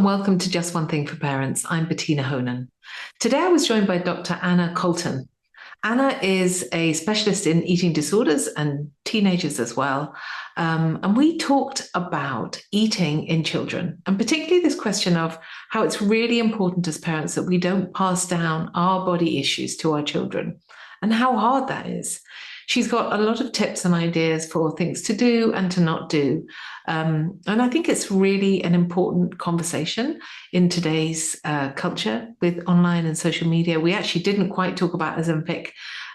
and welcome to Just One Thing for Parents. I'm Bettina Honan. Today I was joined by Dr. Anna Colton. Anna is a specialist in eating disorders and teenagers as well. And we talked about eating in children, and particularly this question of how it's really important as parents that we don't pass down our body issues to our children and how hard that is. She's got a lot of tips and ideas for things to do and to not do. And I think it's really an important conversation in today's culture with online and social media. We actually didn't quite talk about Ozempic,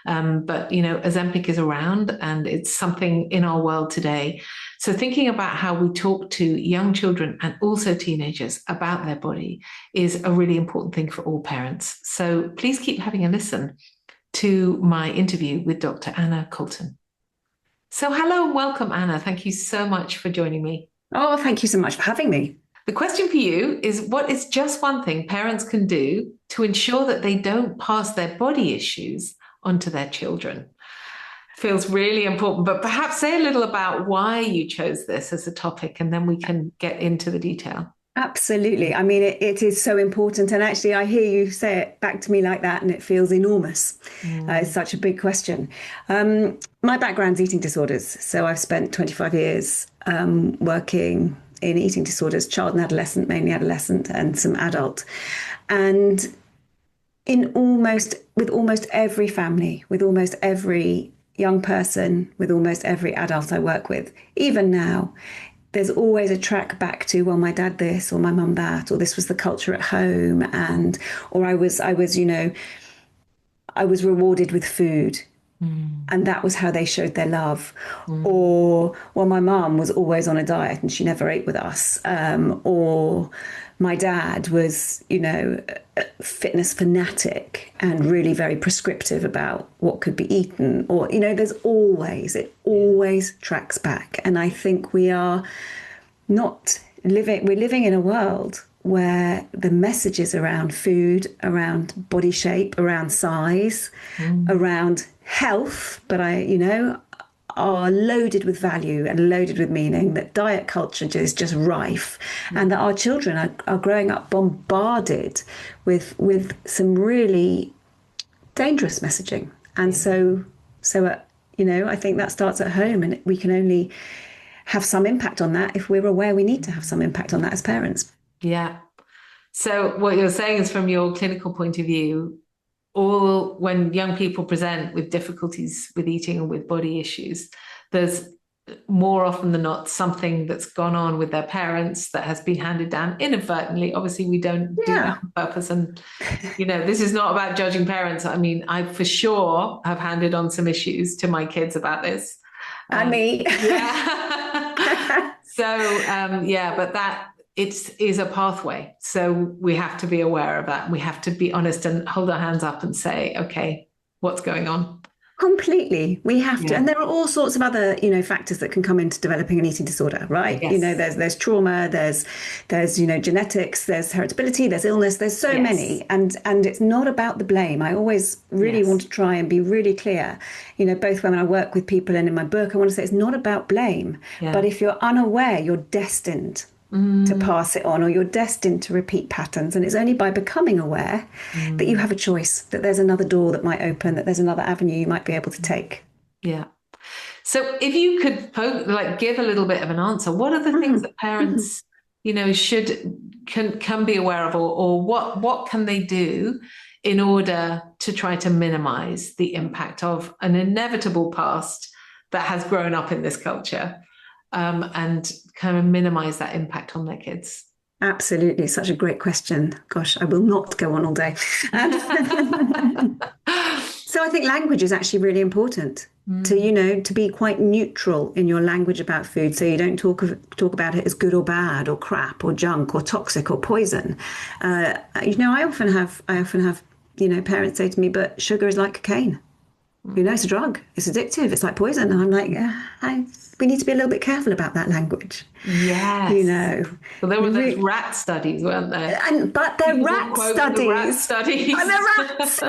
but Ozempic is around and it's something in our world today. So thinking about how we talk to young children and also teenagers about their body is a really important thing for all parents. So please keep having a listen to my interview with Dr. Anna Colton. So hello and welcome, Anna. Thank you so much for joining me. Oh, thank you so much for having me. The question for you is, what is just one thing parents can do to ensure that they don't pass their body issues onto their children? Feels really important, but perhaps say a little about why you chose this as a topic, and then we can get into the detail. Absolutely. I mean, it is so important. And actually, I hear you say it back to me like that, and it feels enormous. It's such a big question. My background's eating disorders. So I've spent 25 years working in eating disorders, child and adolescent, mainly adolescent, and some adult. And with almost every family, with almost every young person, with almost every adult I work with, even now, there's always a track back to, well, my dad this, or my mum that, or this was the culture at home, or I was rewarded with food, and that was how they showed their love. Or, well, my mum was always on a diet and she never ate with us. Or my dad was, a fitness fanatic and really very prescriptive about what could be eaten. Or, it always tracks back. And I think we're living in a world where the messages around food, around body shape, around size, around health, but are loaded with value and loaded with meaning, that diet culture is just rife, and that our children are growing up bombarded with some really dangerous messaging. And so I think that starts at home, and we can only have some impact on that if we're aware we need to have some impact on that as parents. Yeah. So what you're saying is, from your clinical point of view, when young people present with difficulties with eating and with body issues, there's more often than not something that's gone on with their parents that has been handed down inadvertently. Obviously, we don't do that on purpose. And, this is not about judging parents. I mean, I for sure have handed on some issues to my kids about this. And me. Yeah. But that it is a pathway. So we have to be aware of that. We have to be honest and hold our hands up and say, okay, what's going on? Completely. We have to. And there are all sorts of other, factors that can come into developing an eating disorder, right? Yes. There's trauma, there's genetics, there's heritability, there's illness, there's so many. And it's not about the blame. I always really want to try and be really clear, both when I work with people and in my book, I want to say it's not about blame. Yeah. But if you're unaware, you're destined to pass it on, or you're destined to repeat patterns. And it's only by becoming aware that you have a choice, that there's another door that might open, that there's another avenue you might be able to take. Yeah. So if you could give a little bit of an answer, what are the things that parents, can be aware of, or what can they do in order to try to minimize the impact of an inevitable past that has grown up in this culture? And kind of minimize that impact on their kids? Absolutely. Such a great question. Gosh, I will not go on all day. So I think language is actually really important to be quite neutral in your language about food. So you don't talk about it as good or bad or crap or junk or toxic or poison. I often have parents say to me, but sugar is like cocaine. It's a drug. It's addictive. It's like poison. And I'm like, we need to be a little bit careful about that language. Yes. Well, there were those rat studies, weren't there? But they're rat studies. The rat studies. And they're rats.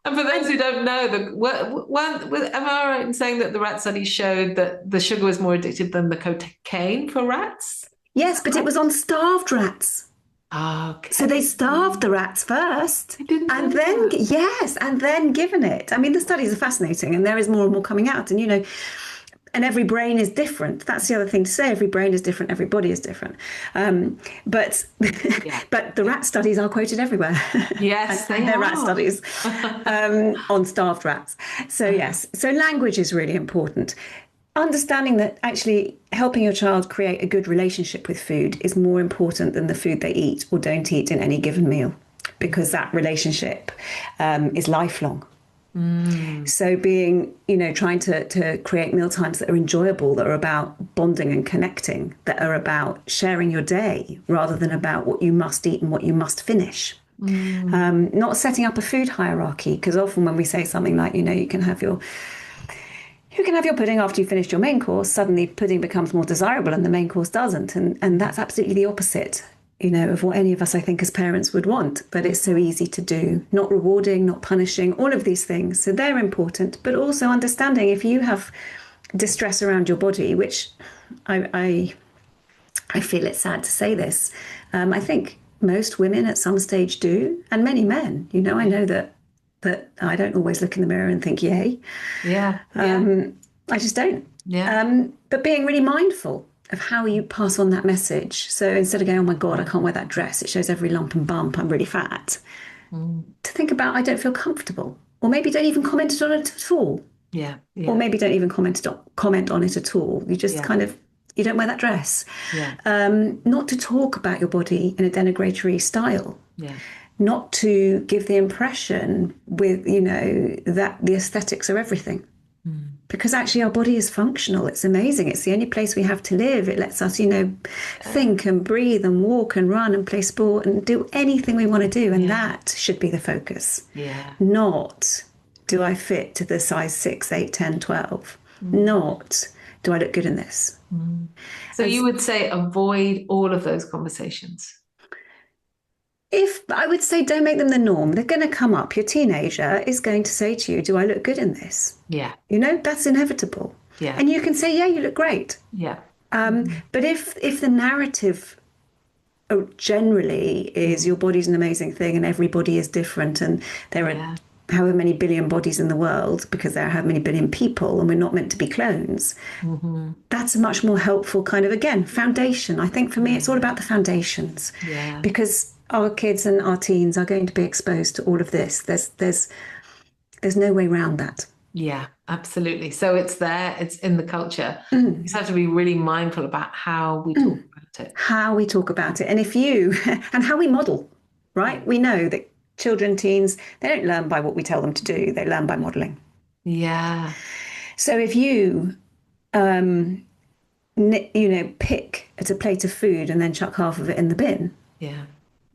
And for those who don't know, am I right in saying that the rat studies showed that the sugar was more addictive than the cocaine for rats? Yes, but it was on starved rats. So Okay. they starved the rats first I didn't know and then, that. yes, and then given it. I mean, the studies are fascinating and there is more and more coming out. And, and every brain is different. That's the other thing to say. Every brain is different. Every body is different. But Yeah. but the Yeah. rat studies are quoted everywhere, Yes, they and they're rat are. studies on starved rats. So yes, so language is really important. Understanding that actually helping your child create a good relationship with food is more important than the food they eat or don't eat in any given meal, because that relationship is lifelong. Mm, So being, trying to create meal times that are enjoyable, that are about bonding and connecting, that are about sharing your day rather than about what you must eat and what you must finish. mm, Not setting up a food hierarchy, because often when we say something like, you can have your pudding after you finished your main course, suddenly pudding becomes more desirable and the main course doesn't. And that's absolutely the opposite, of what any of us, I think, as parents would want. But it's so easy to do. Not rewarding, not punishing, all of these things. So they're important. But also understanding if you have distress around your body, which I feel it's sad to say this. I think most women at some stage do, and many men. I yeah. know that I don't always look in the mirror and think, yay. Yeah. Yeah. I just don't. Yeah. But being really mindful of how you pass on that message. So instead of going, oh my God, I can't wear that dress, it shows every lump and bump, I'm really fat, Mm, to think about, I don't feel comfortable. Or maybe don't even comment on it at all. yeah. Or Yeah. maybe don't even comment on it at all. You just Yeah. kind of, you don't wear that dress. Yeah. Not to talk about your body in a denigratory style. Yeah. Not to give the impression that the aesthetics are everything. Mm, Because actually our body is functional. It's amazing. It's the only place we have to live. It lets us, think and breathe and walk and run and play sport and do anything we want to do. And yeah. that should be the focus. Yeah. Not, do I fit to the size 6, 8, 10, 12? Mm, Not, do I look good in this? mm. So And you would say avoid all of those conversations. if I would say don't make them the norm, they're going to come up. Your teenager is going to say to you, do I look good in this? Yeah. That's inevitable. Yeah. And you can say, yeah, you look great. Yeah. Mm, But if the narrative generally is mm, your body's an amazing thing and everybody is different and there are yeah. however many billion bodies in the world because there are how many billion people and we're not meant to be clones, Hmm. that's a much more helpful kind of, again, foundation. I think for me, it's all Yeah. about the foundations Yeah. because our kids and our teens are going to be exposed to all of this. There's no way around that. Yeah, absolutely. So it's there, it's in the culture. We Mm. just have to be really mindful about how we talk Mm. about it. How we talk about it. And if you, and how we model, Yeah. right? We know that children, teens, they don't learn by what we tell them to do, they learn by modeling. Yeah. So if you, pick at a plate of food and then chuck half of it in the bin, Yeah.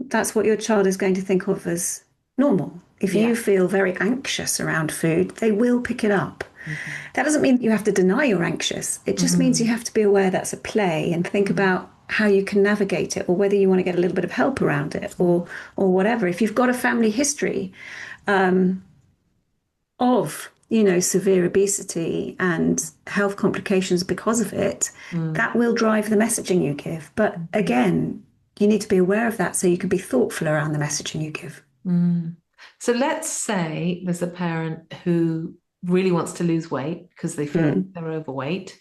that's what your child is going to think of as normal. If you Yeah. feel very anxious around food, they will pick it up. Hmm. That doesn't mean you have to deny you're anxious. It just means you Hmm. have to be aware that's a play and think about how you can navigate it or whether you want to get a little bit of help around it or whatever. If you've got a family history of severe obesity and health complications because of it, Mm. that will drive the messaging you give. But again, you need to be aware of that so you can be thoughtful around the messaging you give. Mm. So let's say there's a parent who really wants to lose weight because they feel Mm. they're overweight.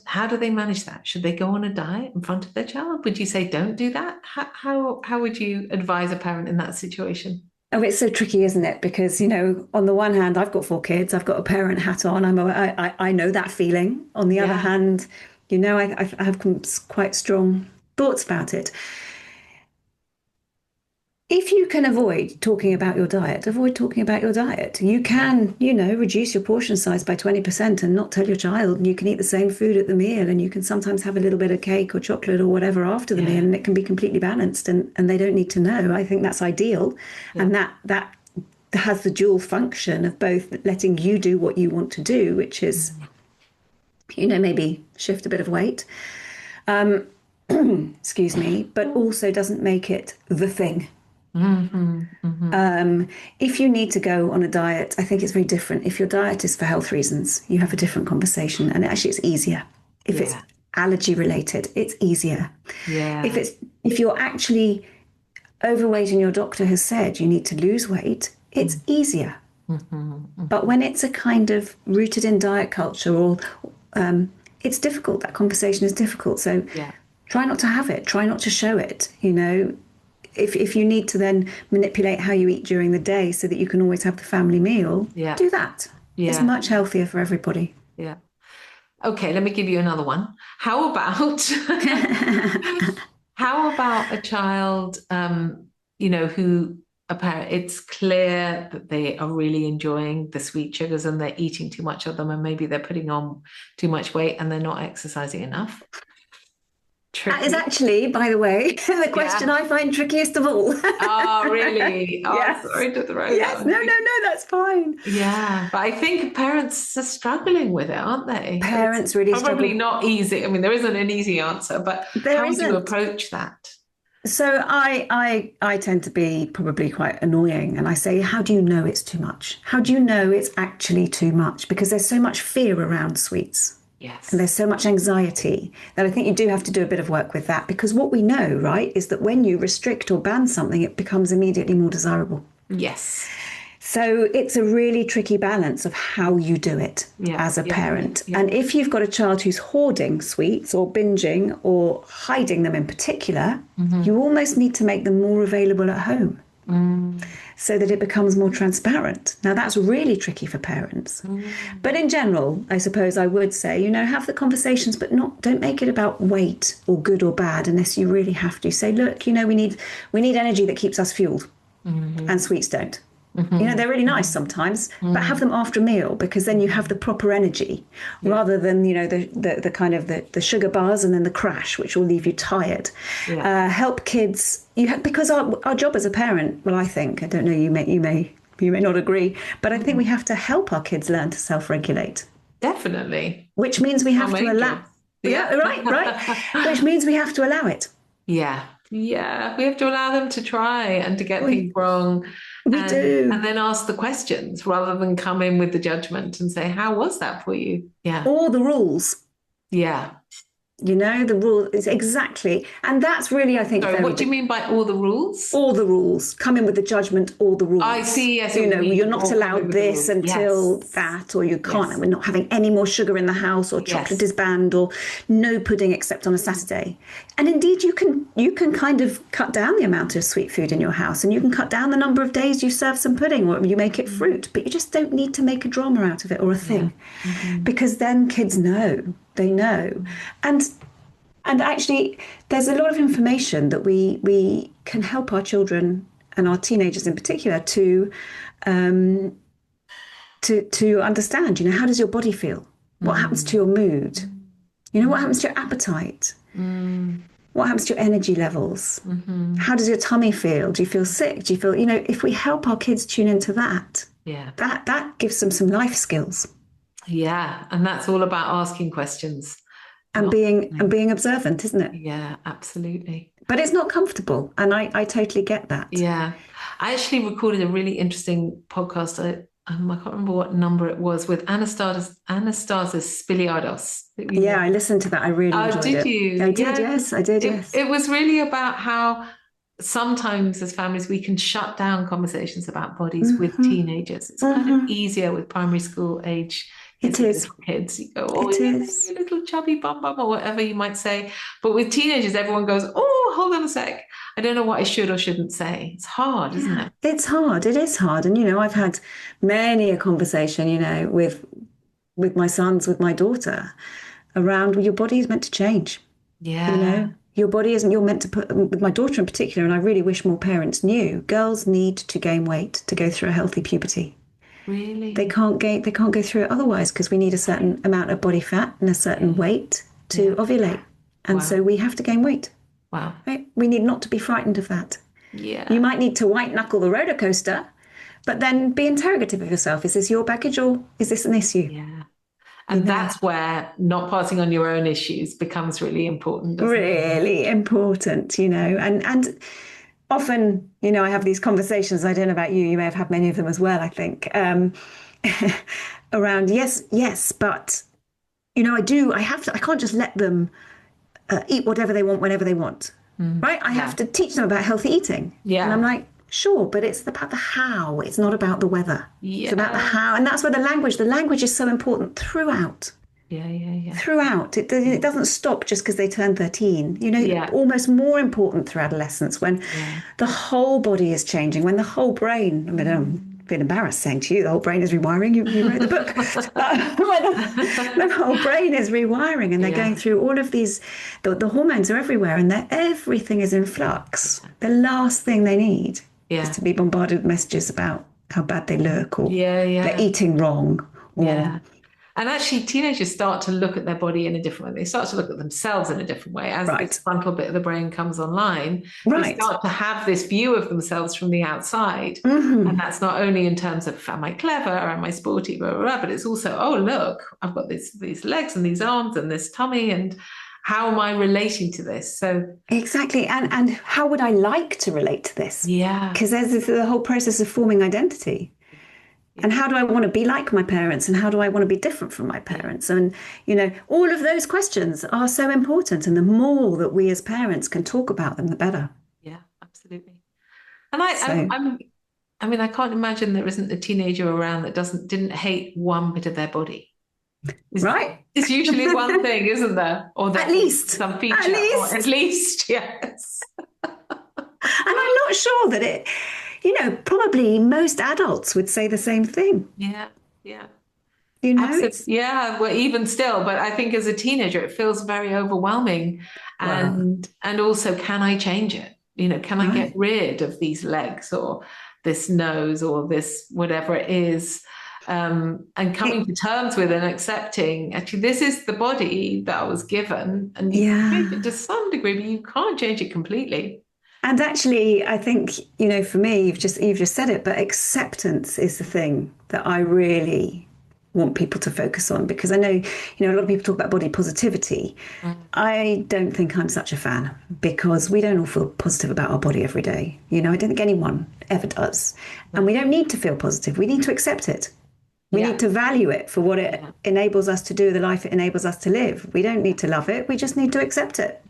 How do they manage that? Should they go on a diet in front of their child? Would you say don't do that? How would you advise a parent in that situation? Oh, it's so tricky, isn't it? Because, on the one hand, I've got 4 kids, I've got a parent hat on, I know that feeling. On the other Yeah. hand, I have quite strong thoughts about it. If you can avoid talking about your diet, avoid talking about your diet. You can, reduce your portion size by 20% and not tell your child. You can eat the same food at the meal and you can sometimes have a little bit of cake or chocolate or whatever after the meal Yeah. and it can be completely balanced and they don't need to know. I think that's ideal. Yeah. And that has the dual function of both letting you do what you want to do, which is, Mm. maybe shift a bit of weight, excuse me, but also doesn't make it the thing. Hmm. Hmm. If you need to go on a diet, I think it's very different. If your diet is for health reasons, you have a different conversation, and actually, it's easier. If it's Yeah. allergy related, it's easier. If Yeah. it's if you're actually overweight and your doctor has said you need to lose weight, it's easier. But when it's a kind of rooted in diet culture, or it's difficult. That conversation is difficult. So Yeah. try not to have it. Try not to show it. You know, if you need to then manipulate how you eat during the day so that you can always have the family meal, Yeah. do that. It's Yeah. much healthier for everybody. Yeah. Okay, let me give you another one. How about how about a child, who it's clear that they are really enjoying the sweet sugars and they're eating too much of them, and maybe they're putting on too much weight and they're not exercising enough. That is Tricky. actually, by the way, the question Yeah. I find trickiest of all. Oh, really? Oh, Yes. sorry to throw that Yes. on No, you. no, no, that's fine. Yeah, but I think parents are struggling with it, aren't they? It's Parents really probably struggle. not easy. I mean, there isn't an easy answer, but There how would you isn't. approach that? So I tend to be probably quite annoying, and I say, how do you know it's too much? How do you know it's actually too much? Because there's so much fear around sweets. And Yes. there's so much anxiety that I think you do have to do a bit of work with that, because what we know, right, is that when you restrict or ban something, it becomes immediately more desirable. Yes. So it's a really tricky balance of how you do it Yeah. as a Yeah. parent. Yeah. And if you've got a child who's hoarding sweets or binging or hiding them in particular, you almost need to make them more available at home so that it becomes more transparent. Now, that's really tricky for parents. But in general, I suppose I would say, have the conversations, but don't make it about weight or good or bad unless you really have to. Say, look, we need energy that keeps us fueled, and sweets don't. They're really nice sometimes, but have them after a meal, because then you have the proper energy rather than, the kind of the sugar bars and then the crash, which will leave you tired. Yeah. Help kids, because our job as a parent, well, I think, I don't know, you may not agree, but I think we have to help our kids learn to self-regulate, Definitely. which means we Our have to main allow. job. Yeah, Yeah. right. Which means we have to allow it. Yeah. Yeah. We have to allow them to try and to get We things wrong, we and do. then ask the questions rather than come in with the judgment and say, how was that for you? Yeah. All the rules. Yeah. The rule is exactly, and that's really, I think, Sorry, very what do you mean by all the rules? all the rules. Come in with the judgment, all the I rules. see. Yes, what you You're mean. not All come in allowed with the this rules. until Yes. that, or you can't, Yes. we're not having any more sugar in the house, or chocolate is Yes. banned, or no pudding except on a Saturday. And indeed, you can kind of cut down the amount of sweet food in your house, and you can cut down the number of days you serve some pudding, or you make it fruit, but you just don't need to make a drama out of it or a thing, because then kids know, they know. And actually, there's a lot of information that we can help our children and our teenagers in particular um, to understand. How does your body feel? What happens to your mood? What happens to your appetite? What happens to your energy levels? How does your tummy feel? Do you feel sick? Do you feel, if we help our kids tune into that, Yeah. that gives them some life skills Yeah. And that's all about asking questions. and Not being observant, isn't it? Yeah, absolutely. But it's not comfortable, and I totally get that. Yeah. I actually recorded a really interesting podcast. I can't remember what number it was, with Anastasis Spiliados. Yeah, I listened to that. I really Oh, enjoyed did it. you? I did, Yeah, yes, I did, it, yes. it was really about how sometimes as families we can shut down conversations about bodies with teenagers. It's kind of easier with primary school age kids, It with is. little kids. You go, oh, It you is. little chubby bum bum, or whatever you might say. But with teenagers, everyone goes, oh, hold on a sec. I don't know what I should or shouldn't say. It's hard, isn't Yeah, it? it's hard. It is hard. And I've had many a conversation, with my sons, with my daughter, around, well, your body is meant to change. Yeah, Your body isn't, you're meant to put, with my daughter in particular, and I really wish more parents knew, girls need to gain weight to go through a healthy puberty. They really. can't go through it otherwise, because we need a certain amount of body fat and a certain weight to ovulate. And so Wow. we have to gain weight. Wow. Right? We need not to be frightened of that. You Yeah. might need to white knuckle the roller coaster, but then be interrogative of yourself. Is this your baggage, or is this an issue? Yeah. And that's where not passing on your own issues becomes really important, doesn't it? Really important, and often, I have these conversations. I don't know about you. You may have had many of them as well, I think, around, yes, but, I have to, I can't just let them eat whatever they want whenever they want. right? I have to teach them about healthy eating. Yeah. And I'm like, sure, but it's about the how. It's not about the whether. Yeah. It's about the how. And that's where the language is so important throughout. Yeah. Throughout. It doesn't stop just because they turn 13. Almost more important through adolescence when the whole body is changing, when the whole brain, I mean, I'm a bit embarrassed saying to you, the whole brain is rewiring. You wrote the book. When the whole brain is rewiring and they're going through all of these, the hormones are everywhere and everything is in flux. The last thing they need is to be bombarded with messages about how bad they look or they're eating wrong. And actually, teenagers start to look at their body in a different way. They start to look at themselves in a different way. As this frontal bit of the brain comes online, they start to have this view of themselves from the outside. And that's not only in terms of, am I clever, or am I sporty, blah, blah, blah, but it's also, oh, look, I've got these legs and these arms and this tummy, and how am I relating to this? So exactly. And how would I like to relate to this? Yeah. Because there's the whole process of forming identity. And how do I want to be like my parents? And how do I want to be different from my parents? And, all of those questions are so important. And the more that we as parents can talk about them, the better. Yeah, absolutely. And I can't imagine there isn't a teenager around that didn't hate one bit of their body. It's usually one thing, isn't there? Or at least some feature. At least, yes. And I'm not sure that it... probably most adults would say the same thing. Yeah. Yeah, well, even still, but I think as a teenager, it feels very overwhelming. And also, can I change it? Can I get rid of these legs or this nose or this whatever it is? And coming to terms with and accepting, actually, this is the body that I was given. And you can change it to some degree, but you can't change it completely. And actually, I think, for me, you've just said it, but acceptance is the thing that I really want people to focus on, because I know, a lot of people talk about body positivity. I don't think I'm such a fan, because we don't all feel positive about our body every day. I don't think anyone ever does. And we don't need to feel positive. We need to accept it. We need to value it for what it enables us to do, the life it enables us to live. We don't need to love it. We just need to accept it.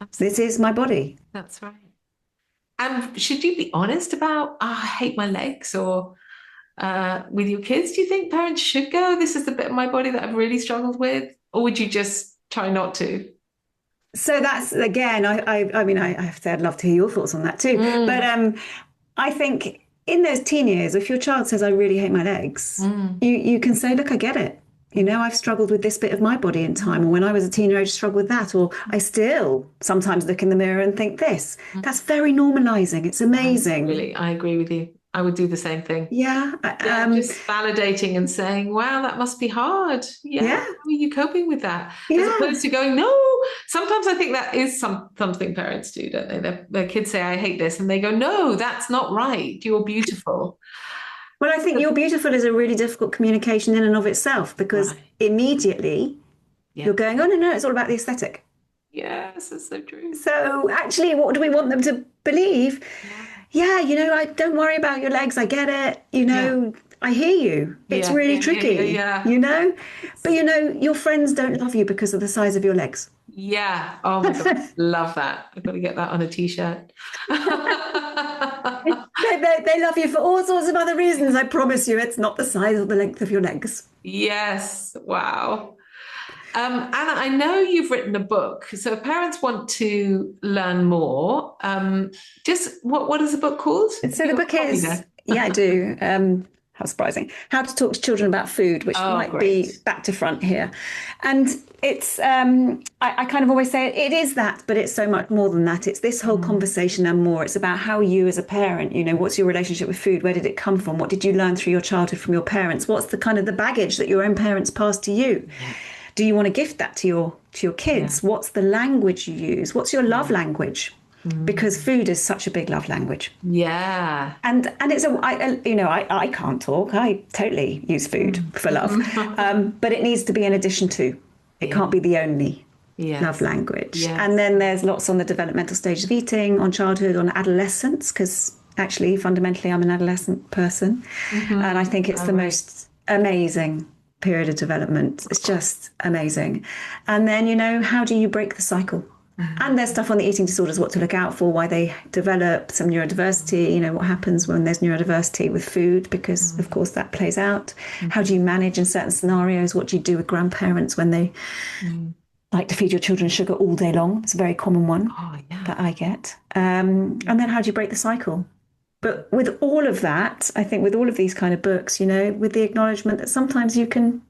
Absolutely. This is my body. That's right. And should you be honest about, I hate my legs, or with your kids? Do you think parents should go, this is the bit of my body that I've really struggled with? Or would you just try not to? So that's, again, I have to say I'd love to hear your thoughts on that too. But I think in those teen years, if your child says, I really hate my legs, you can say, look, I get it. I've struggled with this bit of my body in time, or when I was a teenager, I struggled with that, or I still sometimes look in the mirror and think this. That's very normalizing. It's amazing. I agree with you. I would do the same thing. Yeah. Just validating and saying, wow, that must be hard. Yeah. How are you coping with that? As opposed to going, no. Sometimes I think that is something parents do, don't they? Their kids say, I hate this. And they go, no, that's not right. You're beautiful. Well, I think you're beautiful is a really difficult communication in and of itself, because immediately you're going, oh, no, it's all about the aesthetic. Yes, that's so true. So actually, what do we want them to believe? I don't worry about your legs. I get it. I hear you. It's really tricky, But, your friends don't love you because of the size of your legs. Yeah. Oh, my God. Love that. I've got to get that on a T-shirt. They love you for all sorts of other reasons. I promise you, it's not the size or the length of your legs. Yes. Wow. Anna, I know you've written a book. So if parents want to learn more, just what is the book called? So the book is, I do. How surprising. How to talk to children about food, which might be back to front here. And it's, I kind of always say it is that, but it's so much more than that. It's this whole conversation and more. It's about how you as a parent, what's your relationship with food? Where did it come from? What did you learn through your childhood from your parents? What's the kind of the baggage that your own parents passed to you? Yeah. Do you want to gift that to your kids? Yeah. What's the language you use? What's your love language? Because food is such a big love language. Yeah. And it's I can't talk. I totally use food for love. But it needs to be in addition to. It can't be the only love language. Yes. And then there's lots on the developmental stage of eating, on childhood, on adolescence, because actually fundamentally I'm an adolescent person. And I think it's the most amazing period of development. It's just amazing. And then, how do you break the cycle? And there's stuff on the eating disorders, what to look out for, why they develop, some neurodiversity, you know, what happens when there's neurodiversity with food, because of course that plays out. How do you manage in certain scenarios? What do you do with grandparents when they like to feed your children sugar all day long? It's a very common one that I get. And then how do you break the cycle? But with all of that, I think with all of these kind of books, you know, with the acknowledgement that sometimes you can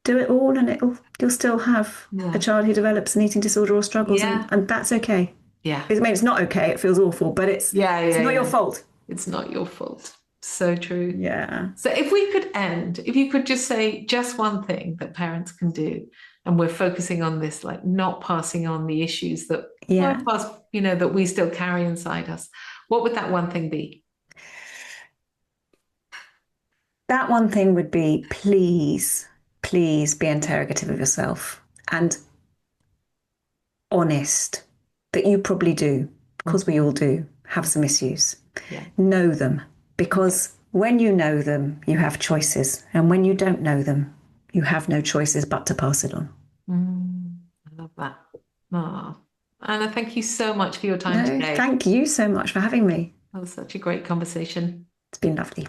do it all and you'll still have a child who develops an eating disorder or struggles, and that's okay. Yeah. I mean, it's not okay. It feels awful, but it's not your fault. It's not your fault. So true. Yeah. So if we could end, if you could just say just one thing that parents can do, and we're focusing on this, like not passing on the issues that you know, that we still carry inside us, what would that one thing be? That one thing would be, please be interrogative of yourself and honest that you probably do, because we all do have some issues. Know them, because when you know them, you have choices. And when you don't know them, you have no choices but to pass it on. I love that. Oh, Anna, thank you so much for your time today. Thank you so much for having me. That was such a great conversation. It's been lovely.